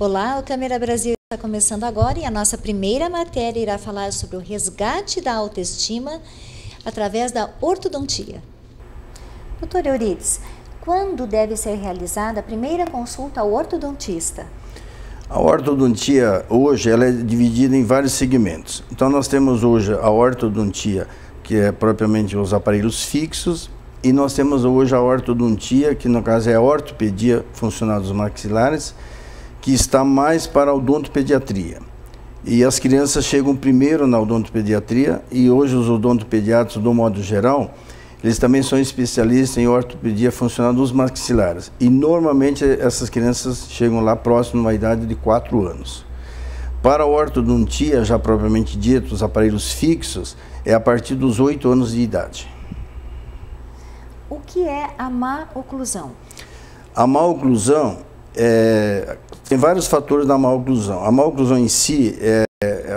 Olá, o Câmera Brasil está começando agora e a nossa primeira matéria irá falar sobre o resgate da autoestima através da ortodontia. Doutor Eurides, quando deve ser realizada a primeira consulta ao ortodontista? A ortodontia hoje ela é dividida em vários segmentos. Então nós temos hoje a ortodontia, que é propriamente os aparelhos fixos, e nós temos hoje a ortodontia, que no caso é a ortopedia funcional dos maxilares, que está mais para a odontopediatria. E as crianças chegam primeiro na odontopediatria, e hoje os odontopediatras, do modo geral, eles também são especialistas em ortopedia funcional dos maxilares. E normalmente essas crianças chegam lá próximo à idade de 4 anos. Para a ortodontia, já propriamente dito, os aparelhos fixos, é a partir dos 8 anos de idade. O que é a má oclusão? A má oclusão, tem vários fatores da má oclusão. A má oclusão em si é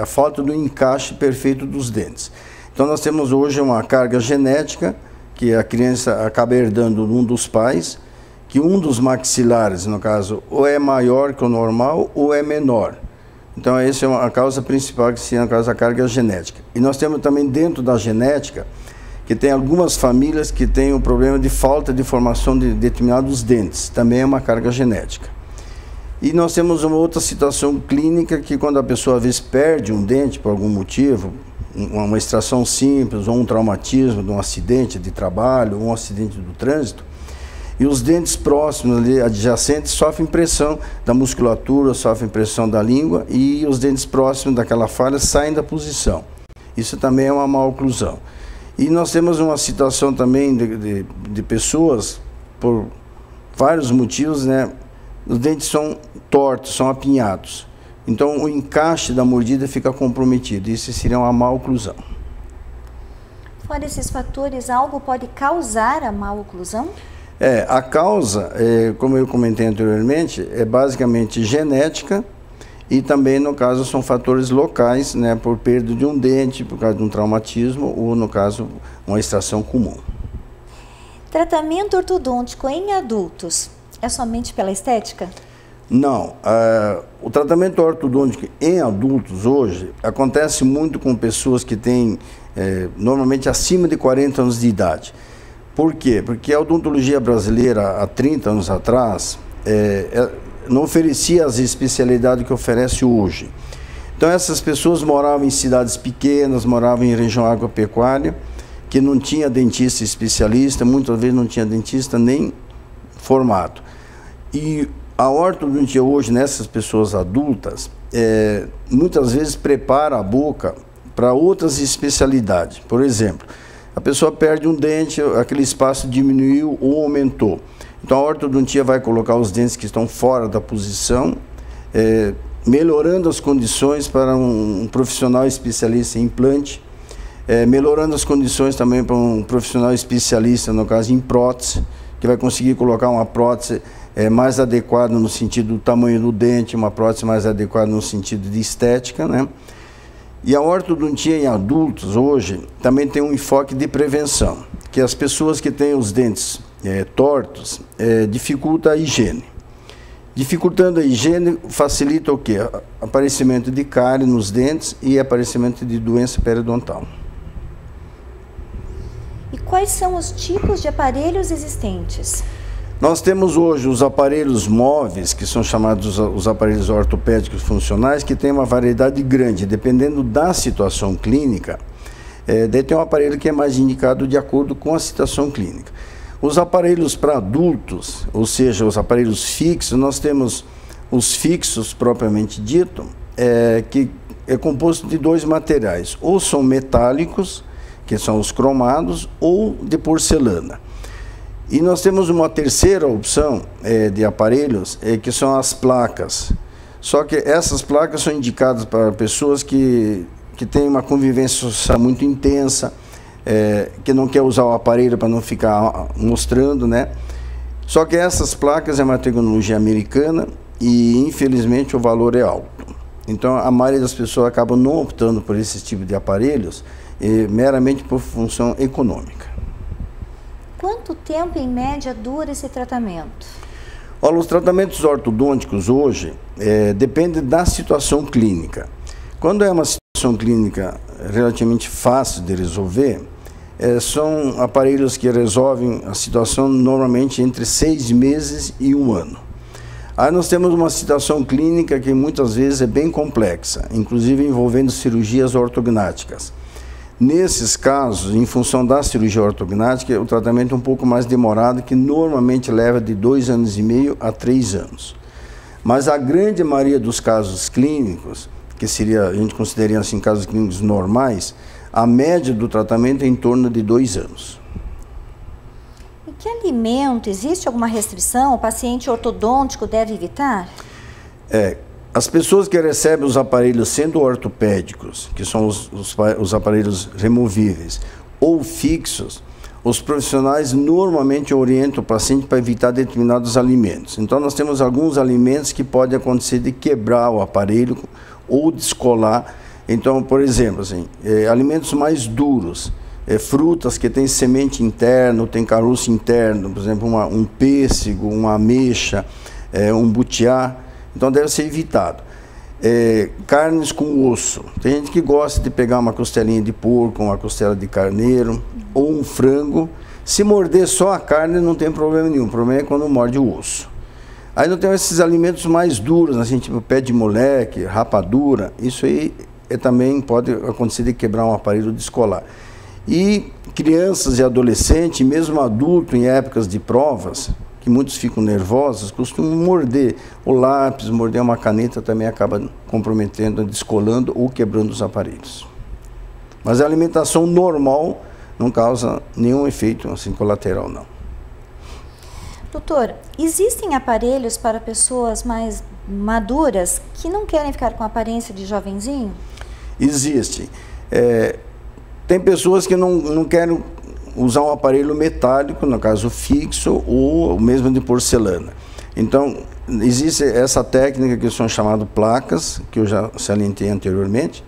a falta do encaixe perfeito dos dentes. Então nós temos hoje uma carga genética, que a criança acaba herdando de um dos pais, que um dos maxilares, no caso, ou é maior que o normal ou é menor. Então essa é a causa principal, que se é a causa da carga genética. E nós temos também dentro da genética, que tem algumas famílias que têm o problema de falta de formação de determinados dentes, também é uma carga genética. E nós temos uma outra situação clínica, que quando a pessoa às vezes perde um dente por algum motivo, uma extração simples, ou um traumatismo de um acidente de trabalho, ou um acidente do trânsito, e os dentes próximos ali, adjacentes, sofrem pressão da musculatura, sofrem pressão da língua, e os dentes próximos daquela falha saem da posição. Isso também é uma má oclusão. E nós temos uma situação também de pessoas, por vários motivos, né? Os dentes são tortos, são apinhados. Então o encaixe da mordida fica comprometido. Isso seria uma má oclusão. Fora esses fatores, algo pode causar a má oclusão? A causa, como eu comentei anteriormente, é basicamente genética. E também, no caso, são fatores locais, né, por perda de um dente, por causa de um traumatismo, ou, no caso, uma extração comum. Tratamento ortodôntico em adultos é somente pela estética? Não. O tratamento ortodôntico em adultos, hoje, acontece muito com pessoas que têm, normalmente, acima de 40 anos de idade. Por quê? Porque a odontologia brasileira, há 30 anos atrás, não oferecia as especialidades que oferece hoje. Então essas pessoas moravam em cidades pequenas, moravam em região agropecuária, que não tinha dentista especialista, muitas vezes não tinha dentista nem formado. E a ortodontia hoje, nessas pessoas adultas, muitas vezes prepara a boca para outras especialidades. Por exemplo, a pessoa perde um dente, aquele espaço diminuiu ou aumentou. Então a ortodontia vai colocar os dentes que estão fora da posição, melhorando as condições para um profissional especialista em implante, melhorando as condições também para um profissional especialista, no caso em prótese, que vai conseguir colocar uma prótese mais adequada no sentido do tamanho do dente, uma prótese mais adequada no sentido de estética, né? E a ortodontia em adultos hoje também tem um enfoque de prevenção, que as pessoas que têm os dentes tortos, dificulta a higiene. Dificultando a higiene, facilita o quê? Aparecimento de cárie nos dentes e aparecimento de doença periodontal. E quais são os tipos de aparelhos existentes? Nós temos hoje os aparelhos móveis, que são chamados os aparelhos ortopédicos funcionais, que tem uma variedade grande, dependendo da situação clínica. Daí tem um aparelho que é mais indicado de acordo com a situação clínica. Os aparelhos para adultos, ou seja, os aparelhos fixos, nós temos os fixos propriamente dito, que é composto de 2 materiais, ou são metálicos, que são os cromados, ou de porcelana. E nós temos uma terceira opção de aparelhos, que são as placas. Só que essas placas são indicadas para pessoas que têm uma convivência social muito intensa, que não quer usar o aparelho para não ficar mostrando, né? Só que essas placas é uma tecnologia americana e, infelizmente, o valor é alto. Então, a maioria das pessoas acabam não optando por esse tipo de aparelhos, meramente por função econômica. Quanto tempo, em média, dura esse tratamento? Olha, os tratamentos ortodônticos hoje dependem da situação clínica. Quando é uma situação clínica relativamente fácil de resolver, são aparelhos que resolvem a situação normalmente entre 6 meses e 1 ano. Aí nós temos uma situação clínica que muitas vezes é bem complexa, inclusive envolvendo cirurgias ortognáticas. Nesses casos, em função da cirurgia ortognática, o tratamento é um pouco mais demorado, que normalmente leva de 2 anos e meio a 3 anos. Mas a grande maioria dos casos clínicos, que seria, a gente consideraria assim, casos clínicos normais, a média do tratamento é em torno de 2 anos. E que alimento, existe alguma restrição? O paciente ortodôntico deve evitar? As pessoas que recebem os aparelhos sendo ortopédicos, que são os aparelhos removíveis, ou fixos, os profissionais normalmente orientam o paciente para evitar determinados alimentos. Então nós temos alguns alimentos que pode acontecer de quebrar o aparelho ou descolar. Então, por exemplo, assim, alimentos mais duros, frutas que têm semente interna, tem caroço interno, por exemplo, um pêssego, uma ameixa, um butiá. Então deve ser evitado. Carnes com osso. Tem gente que gosta de pegar uma costelinha de porco, uma costela de carneiro ou um frango. Se morder só a carne não tem problema nenhum. O problema é quando morde o osso. Aí não tem esses alimentos mais duros, assim, tipo pé de moleque, rapadura. Isso aí também pode acontecer de quebrar um aparelho descolar. E crianças e adolescentes, mesmo adultos em épocas de provas, que muitos ficam nervosos, costumam morder o lápis, morder uma caneta, também acaba comprometendo, descolando ou quebrando os aparelhos. Mas a alimentação normal não causa nenhum efeito assim, colateral, não. Doutor, existem aparelhos para pessoas mais maduras que não querem ficar com a aparência de jovenzinho? Existe. Tem pessoas que não querem usar um aparelho metálico, no caso fixo, ou mesmo de porcelana. Então, existe essa técnica que são chamadas placas, que eu já salientei anteriormente,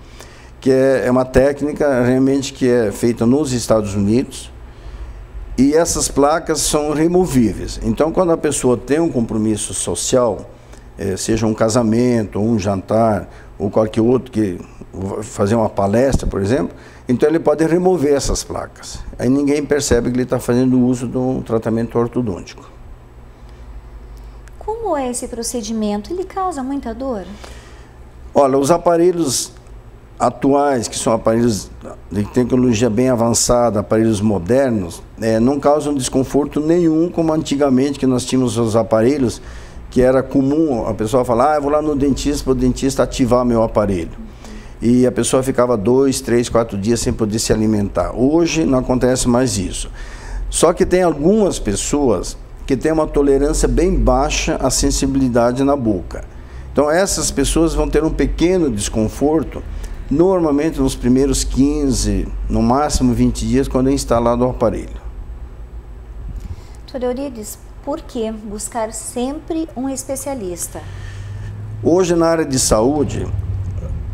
que é uma técnica realmente que é feita nos Estados Unidos, e essas placas são removíveis. Então, quando a pessoa tem um compromisso social, seja um casamento, ou um jantar, ou qualquer outro, que fazer uma palestra, por exemplo, então ele pode remover essas placas. Aí ninguém percebe que ele está fazendo uso de um tratamento ortodôntico. Como é esse procedimento? Ele causa muita dor? Olha, os aparelhos atuais, que são aparelhos de tecnologia bem avançada, aparelhos modernos, não causam desconforto nenhum, como antigamente, que nós tínhamos os aparelhos que era comum a pessoa falar, eu vou lá no dentista para o dentista ativar meu aparelho. E a pessoa ficava 2, 3, 4 dias sem poder se alimentar. Hoje não acontece mais isso. Só que tem algumas pessoas que têm uma tolerância bem baixa à sensibilidade na boca. Então essas pessoas vão ter um pequeno desconforto, normalmente nos primeiros 15, no máximo 20 dias, quando é instalado o aparelho. Dr. Eurides, por que buscar sempre um especialista? Hoje na área de saúde,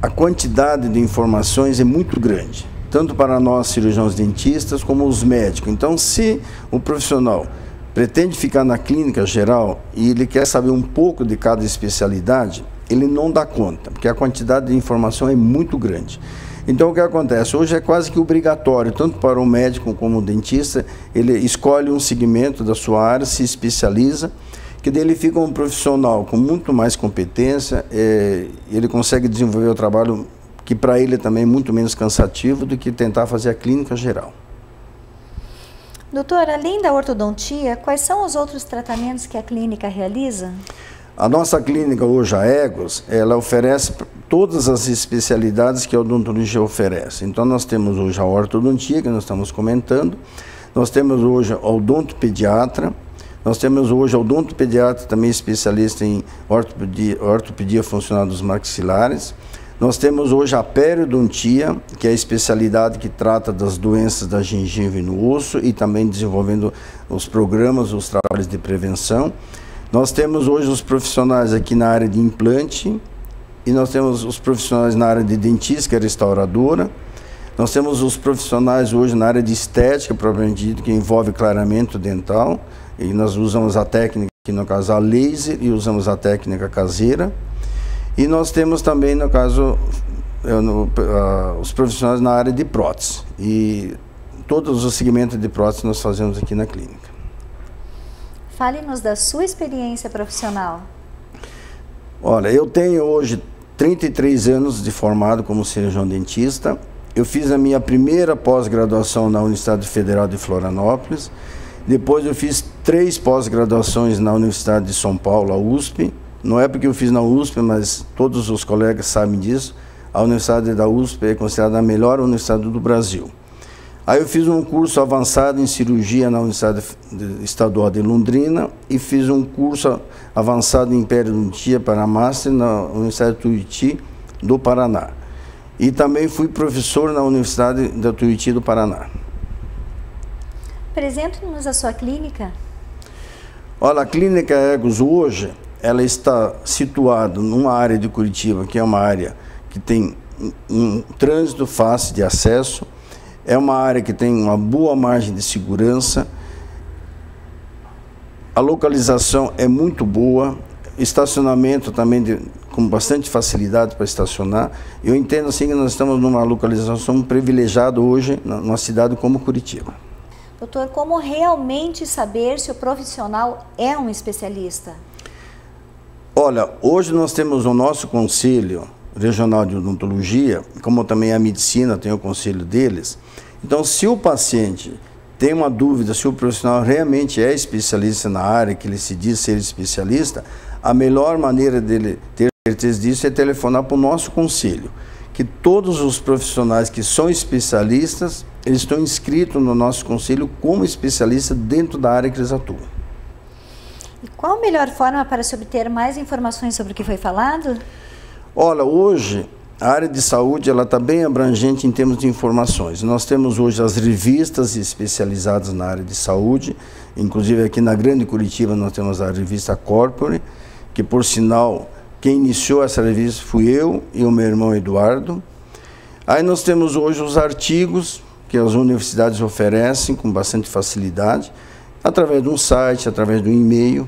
a quantidade de informações é muito grande, tanto para nós cirurgiões dentistas como os médicos. Então, se o profissional pretende ficar na clínica geral e ele quer saber um pouco de cada especialidade, ele não dá conta, porque a quantidade de informação é muito grande. Então, o que acontece? Hoje é quase que obrigatório, tanto para o médico como o dentista, ele escolhe um segmento da sua área, se especializa, que daí ele fica um profissional com muito mais competência, ele consegue desenvolver o trabalho que para ele também é muito menos cansativo do que tentar fazer a clínica geral. Doutor, além da ortodontia, quais são os outros tratamentos que a clínica realiza? A nossa clínica hoje, a Egos, ela oferece todas as especialidades que a odontologia oferece. Então nós temos hoje a ortodontia, que nós estamos comentando, nós temos hoje a odontopediatra, nós temos hoje o odontopediatra também especialista em ortopedia funcional dos maxilares. Nós temos hoje a periodontia, que é a especialidade que trata das doenças da gengiva e no osso e também desenvolvendo os programas, os trabalhos de prevenção. Nós temos hoje os profissionais aqui na área de implante e nós temos os profissionais na área de dentística e restauradora. Nós temos os profissionais hoje na área de estética, propriamente dito, que envolve clareamento dental. E nós usamos a técnica aqui no caso a laser e usamos a técnica caseira. E nós temos também, no caso, os profissionais na área de prótese. E todos os segmentos de prótese nós fazemos aqui na clínica. Fale-nos da sua experiência profissional. Olha, eu tenho hoje 33 anos de formado como cirurgião dentista. Eu fiz a minha primeira pós-graduação na Universidade Federal de Florianópolis. Depois eu fiz 3 pós-graduações na Universidade de São Paulo, a USP. Não é porque eu fiz na USP, mas todos os colegas sabem disso. A Universidade da USP é considerada a melhor universidade do Brasil. Aí eu fiz um curso avançado em cirurgia na Universidade Estadual de Londrina e fiz um curso avançado em periodontia para Master na Universidade de Tuiuti do Paraná. E também fui professor na Universidade da Tuiuti do Paraná. Apresente-nos a sua clínica. Olha, a Clínica Ergos hoje, ela está situada numa área de Curitiba, que é uma área que tem um trânsito fácil de acesso, é uma área que tem uma boa margem de segurança, a localização é muito boa, estacionamento também com bastante facilidade para estacionar. Eu entendo assim que nós estamos numa localização privilegiada hoje, numa cidade como Curitiba. Doutor, como realmente saber se o profissional é um especialista? Olha, hoje nós temos o nosso Conselho Regional de Odontologia, como também a medicina tem o conselho deles. Então, se o paciente tem uma dúvida se o profissional realmente é especialista na área que ele se diz ser especialista, a melhor maneira dele ter certeza disso é telefonar para o nosso conselho, que todos os profissionais que são especialistas, eles estão inscritos no nosso conselho como especialista dentro da área que eles atuam. E qual a melhor forma para se obter mais informações sobre o que foi falado? Olha, hoje a área de saúde ela está bem abrangente em termos de informações. Nós temos hoje as revistas especializadas na área de saúde, inclusive aqui na Grande Curitiba nós temos a revista Corpore, que por sinal quem iniciou essa revista fui eu e o meu irmão Eduardo. Aí nós temos hoje os artigos que as universidades oferecem com bastante facilidade, através de um site, através de um e-mail.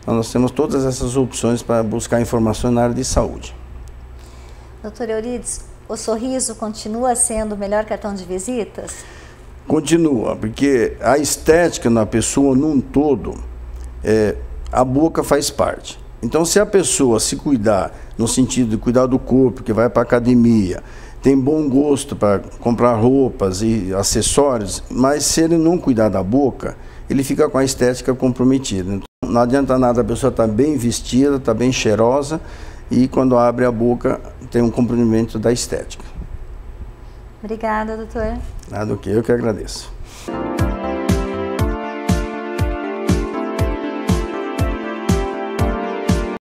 Então, nós temos todas essas opções para buscar informações na área de saúde. Doutor Eurides, o sorriso continua sendo o melhor cartão de visitas? Continua, porque a estética na pessoa num todo, a boca faz parte. Então, se a pessoa se cuidar, no sentido de cuidar do corpo, que vai para a academia, tem bom gosto para comprar roupas e acessórios, mas se ele não cuidar da boca, ele fica com a estética comprometida. Então, não adianta nada a pessoa estar bem vestida, estar bem cheirosa e quando abre a boca tem um comprometimento da estética. Obrigada, doutor. Nada, ok, eu que agradeço.